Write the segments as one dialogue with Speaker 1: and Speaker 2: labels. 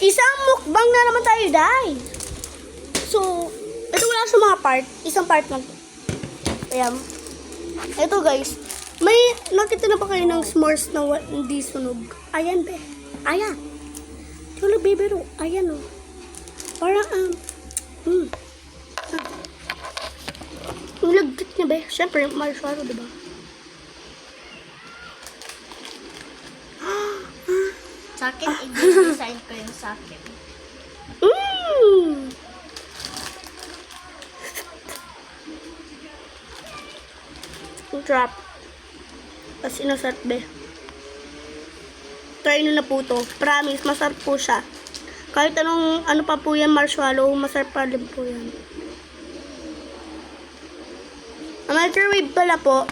Speaker 1: Isang mukbang na naman tayo, Day. So, ito wala sa mga part. Isang part lang to. Ayan. Ito guys. May nakita na ba kayo ng s'mores na hindi sunog? Ayan, be. Ayan. Wala, bibiro. Ayan, oh. Parang, Ang lagkit niya, be. Siyempre, marshmallow, diba?
Speaker 2: Sa akin, i-design ko yung sa akin.
Speaker 1: Trap. As inasarap, be. Try nyo na po to. Promise, masarap po siya. Kahit anong, ano pa po yan, marshmallow, masarap pa rin po yan. Microwave pala po.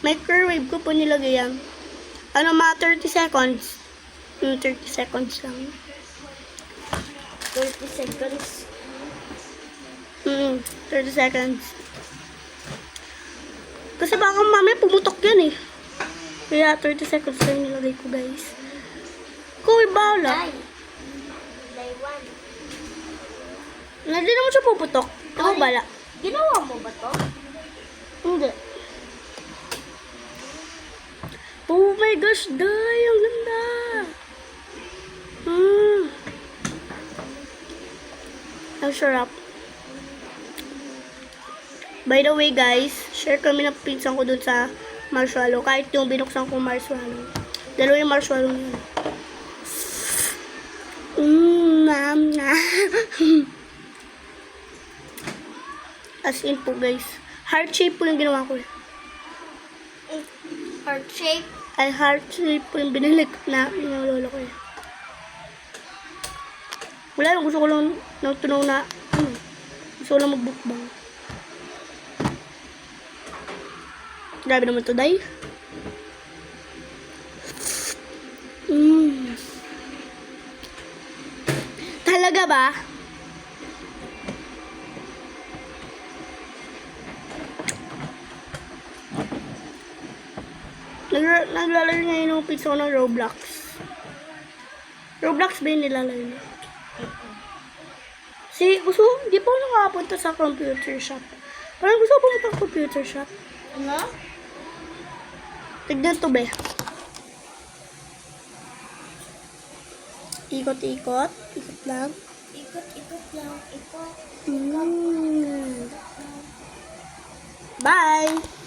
Speaker 1: Microwave ko po nilagay yan. Ano, mga 30 seconds. 30 seconds lang.
Speaker 2: 30 seconds.
Speaker 1: 30 seconds. Kasi baka mamaya pumutok yan eh. Kaya 30 seconds lang nilagay ko, guys. Kuy, bala.
Speaker 2: Day 1.
Speaker 1: Hindi naman siya puputok. Ako bala.
Speaker 2: Ginawa mo ba to?
Speaker 1: Hindi. Oh my gosh, Day! Ang ganda! Ang sarap. By the way, guys, share kami ng pinsan ko dun sa marshmallow. Kahit yung binuksan kong marshmallow. Dalawa yung marshmallow yun. As in po, guys. Heart shape po yung ginawa ko.
Speaker 2: Heart shape.
Speaker 1: Ay, heart shape po yung binili na yung lolo ko. Wala lang. Gusto ko lang ng tunaw na gusto ko lang magbukbang. Grabe naman to, Day. Talaga ba? Naglalaro ngayon ng pizza ko ng Roblox. Roblox ba yung nilalaro niya? Di po nakapunta sa computer shop. Parang gusto ko pumunta sa computer shop.
Speaker 2: Ano?
Speaker 1: Tignan to, be. Ikot-ikot. Ikot lang.
Speaker 2: Ikot lang. Ikot.
Speaker 1: Bye!